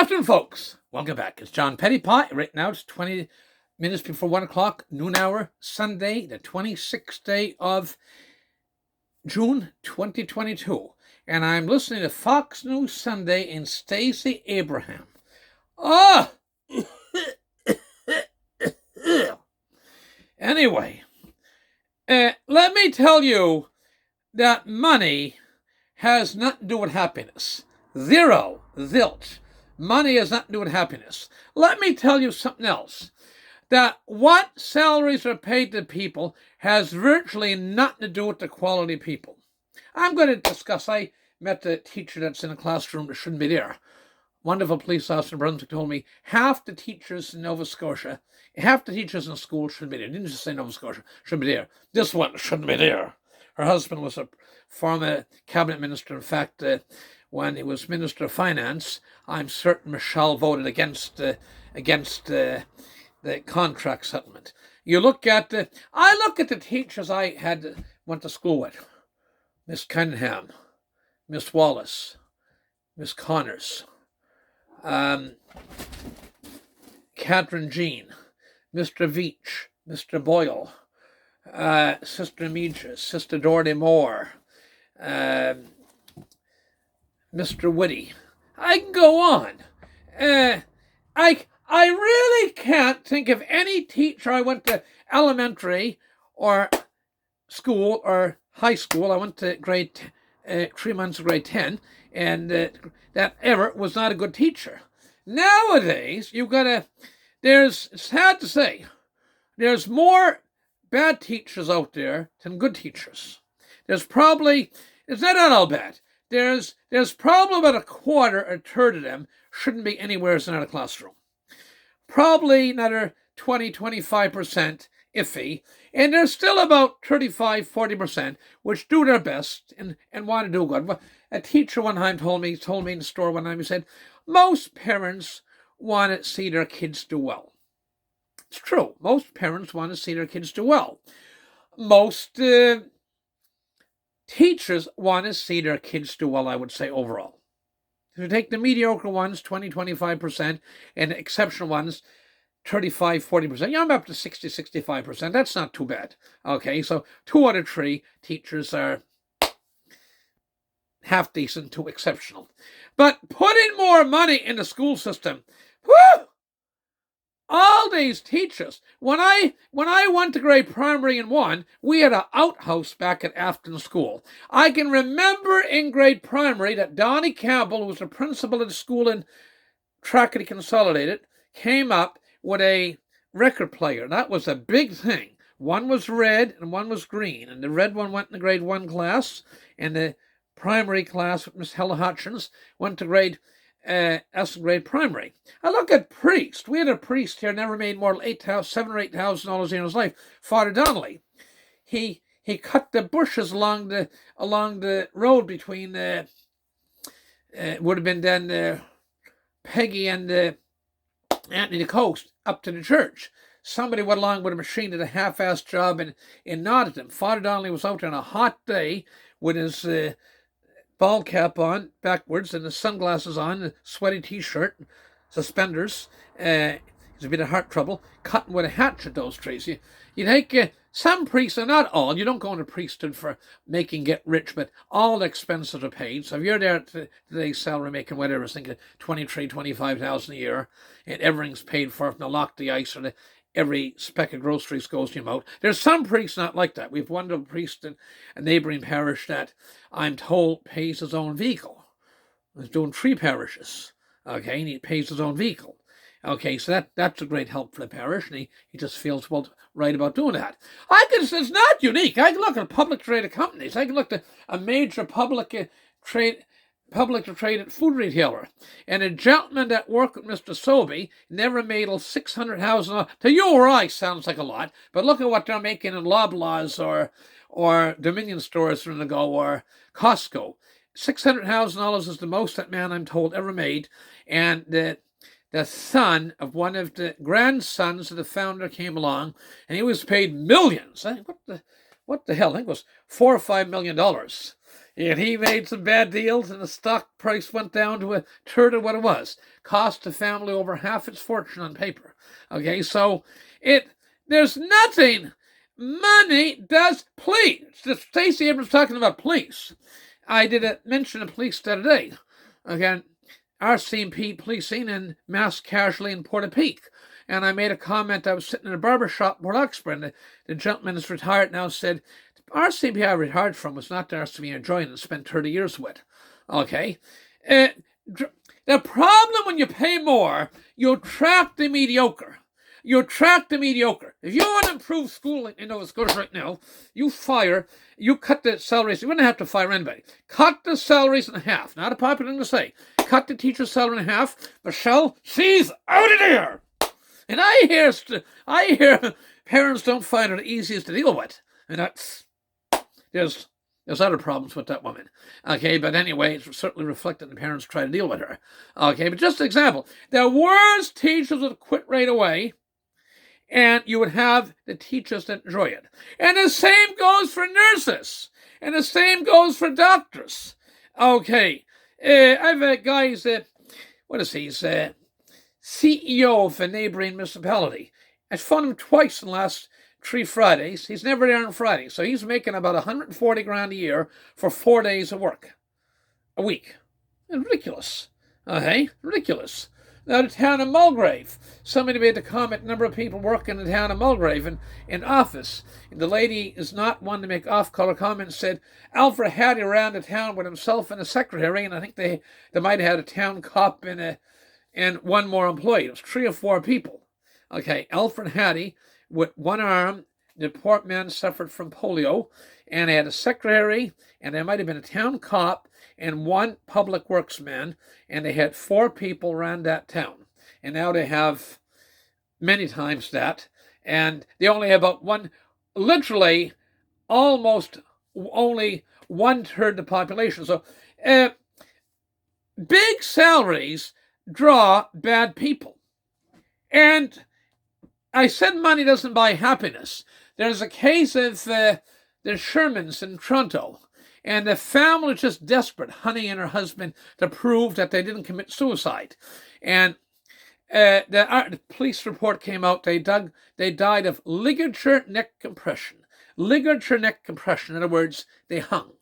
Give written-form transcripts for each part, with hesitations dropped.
afternoon, folks. Welcome back. It's John Pettipas. Right now it's 20 minutes before 1 o'clock, noon hour, Sunday, the 26th day of June 2022. And I'm listening to Fox News Sunday and Stacey Abraham. Anyway, let me tell you that money has nothing to do with happiness. Zero, zilch. Money has nothing to do with happiness. Let me tell you something else. That what salaries are paid to people has virtually nothing to do with the quality of people. I'm going to discuss, I met a teacher that's in a classroom that shouldn't be there. Wonderful police officer in Brunswick told me half the teachers in Nova Scotia, half the teachers in school shouldn't be there. Didn't just say Nova Scotia, shouldn't be there. This one shouldn't be there. Her husband was a former cabinet minister. In fact, when he was Minister of Finance, I'm certain Michelle voted against the contract settlement. You look at I look at the teachers I went to school with: Miss Cunningham, Miss Wallace, Miss Connors, Catherine Jean, Mr. Veach, Mr. Boyle, Sister Meages, Sister Dorothy Moore, Mr. Whitty. I can go on. I really can't think of any teacher. I went to elementary or school or high school. I went to grade 3 months of grade 10, and that ever was not a good teacher. Nowadays, it's sad to say, there's more bad teachers out there than good teachers. It's not all bad. There's probably about a quarter or third of them shouldn't be anywhere in a classroom. Probably another 20-25% iffy, and there's still about 35-40% which do their best and want to do good. A teacher one time told me in the store one time, he said, most parents want to see their kids do well. It's true. Most parents want to see their kids do well. Most teachers want to see their kids do well, I would say, overall. If you take the mediocre ones, 20-25%, and the exceptional ones, 35-40%. Yeah, I'm up to 60-65%. That's not too bad. Okay, so 2 out of 3 teachers are half decent to exceptional. But putting more money in the school system, whoo! All these teachers. When I went to grade primary in 1, we had an outhouse back at Afton School. I can remember in grade primary that Donnie Campbell, who was the principal of the school in Tracadie Consolidated, came up with a record player. That was a big thing. One was red and one was green, and the red one went in the grade 1 class, and the primary class with Miss Hella Hutchins went to grade primary. I look at priest. We had a priest here, never made more than $7,000 or $8,000 in his life. Father Donnelly. He cut the bushes along the road between would have been then Peggy and Anthony the Coast up to the church. Somebody went along with a machine, did a half-assed job and nodded him. Father Donnelly was out there on a hot day with his ball cap on backwards and the sunglasses on, a sweaty t-shirt, suspenders. He's a bit of heart trouble, cutting with a hatchet those trees. You take some priests, and not all. You don't go into priesthood for get rich, but all the expenses are paid. So if you're there at today's salary making whatever, I think $23,000-25,000 a year, and everything's paid for from the lock the ice or every speck of groceries goes to your mouth. There's some priests not like that. We've one little priest in a neighbouring parish that I'm told pays his own vehicle. He's doing 3 parishes, okay, and he pays his own vehicle. Okay, so that's a great help for the parish, and he just feels right about doing that. It's not unique. I can look at public traded companies. I can look at a major public traded food retailer, and a gentleman that worked with Mr. Sobey never made $600,000. To you or I, sounds like a lot, but look at what they're making in Loblaws or Dominion stores in the go or Costco. $600,000 is the most that man, I'm told, ever made, and the son of one of the grandsons of the founder came along, and he was paid millions. What the hell? I think it was $4 or $5 million. And he made some bad deals, and the stock price went down to a third of what it was. Cost the family over half its fortune on paper. Okay, so there's nothing. Money does police. Stacey Abrams talking about police. I did mention the police the other day. Again, RCMP policing and mass casualty in Portapeak. And I made a comment. I was sitting in a barber shop in Port Oxford, and the gentleman is retired now, said, RCMP I retired from was not the RCMP I joined and spent 30 years with. Okay? The problem when you pay more, you attract the mediocre. You attract the mediocre. If you want to improve schooling in Nova Scotia right now, you cut the salaries. You wouldn't have to fire anybody. Cut the salaries in half. Not a popular thing to say. Cut the teacher's salary in half. Michelle, she's out of there. And I hear parents don't find her the easiest to deal with. And there's other problems with that woman. Okay, but anyway, it's certainly reflected in parents try to deal with her. Okay, but just an example. The worst teachers would quit right away, and you would have the teachers that enjoy it. And the same goes for nurses. And the same goes for doctors. Okay, I've a guy, what is he? He's CEO of a neighboring municipality. I phoned him twice in the last 3 Fridays. He's never there on Friday. So he's making about 140 grand a year for 4 days of work a week. Ridiculous. Ridiculous. Now, the town of Mulgrave. Somebody made the comment, number of people working in the town of Mulgrave in office. And the lady is not one to make off-color comments, said Alfred Hattie ran the town with himself and a secretary, and I think they might have had a town cop and one more employee. It was 3 or 4 people. Okay, Alfred Hattie with one arm. The poor man suffered from polio, and they had a secretary, and there might have been a town cop and 1 public works man, and they had 4 people around that town. And now they have many times that, and they only have about literally almost only 1/3 the population. So big salaries draw bad people. And I said money doesn't buy happiness. There's a case of the Shermans in Toronto, and the family was just desperate, Honey and her husband, to prove that they didn't commit suicide. And the police report came out. They died of ligature neck compression. Ligature neck compression. In other words, they hung.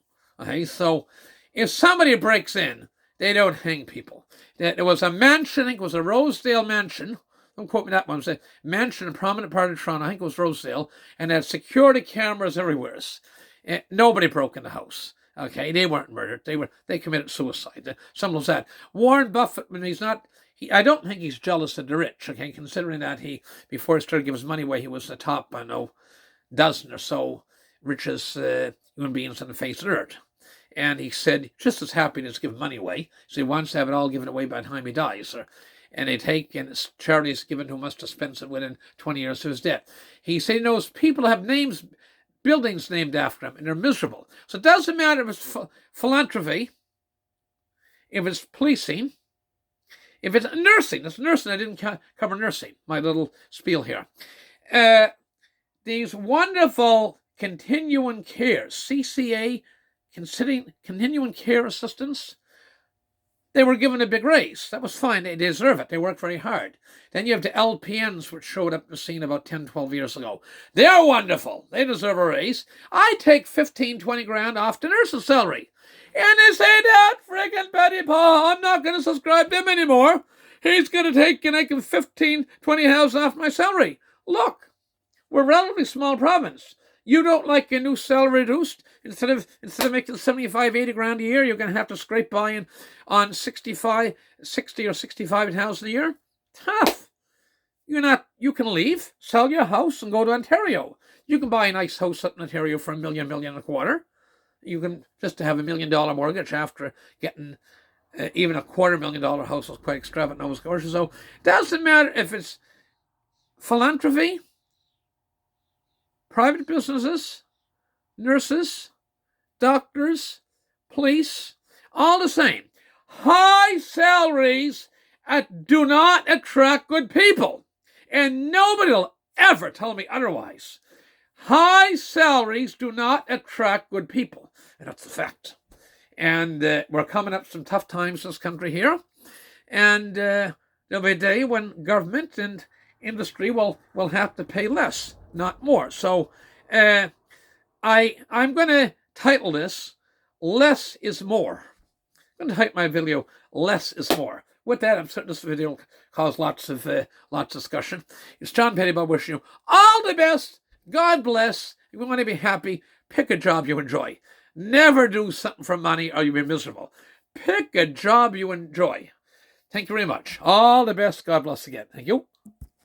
Okay, so if somebody breaks in, they don't hang people. There was a mansion, I think it was a Rosedale mansion. Don't quote me that one. It was a mansion in a prominent part of Toronto. I think it was Rosedale. And had security cameras everywhere. Nobody broke in the house. Okay, they weren't murdered. They committed suicide. Someone said Warren Buffett, when he's not, I don't think he's jealous of the rich. Okay, considering that before he started giving his money away, he was the top, dozen or so richest human beings on the face of the earth. And he said just as happy to give money away. So he wants to have it all given away by the time he dies. And charity is given to who must dispense it within 20 years of his death. He said he knows people have buildings named after him, and they're miserable. So it doesn't matter if it's philanthropy, if it's policing, if it's nursing. It's nursing. I didn't cover nursing, my little spiel here. These wonderful continuing care, CCA, continuing care assistants, they were given a big raise. That was fine. They deserve it. They worked very hard. Then you have the LPNs, which showed up on the scene about 10, 12 years ago. They're wonderful. They deserve a raise. I take 15, 20 grand off the nurse's salary. And they say that friggin' Pettipas, I'm not going to subscribe to him anymore. He's going to take and I can 15, 20,000 off my salary. Look, we're a relatively small province. You don't like a new salary reduced? Instead of making 75, 80 grand a year, you're going to have to scrape by on 60 or 65,000 a year? Tough. You can leave, sell your house and go to Ontario. You can buy a nice house up in Ontario for $1 million, $1.25 million. You can just to have $1 million mortgage after getting even a $250,000 house was quite extravagant in Nova Scotia. So it doesn't matter if it's philanthropy, private businesses, nurses, doctors, police, all the same. High salaries do not attract good people. And nobody will ever tell me otherwise. High salaries do not attract good people. And that's the fact. And we're coming up some tough times in this country here. And there'll be a day when government and industry will have to pay less, not more. So I'm going to title this Less is More. I'm going to type my video Less is More. With that, I'm certain this video will cause lots of discussion. It's John Pettipas wishing you all the best. God bless. If you want to be happy, pick a job you enjoy. Never do something for money or you'll be miserable. Pick a job you enjoy. Thank you very much. All the best. God bless again. Thank you.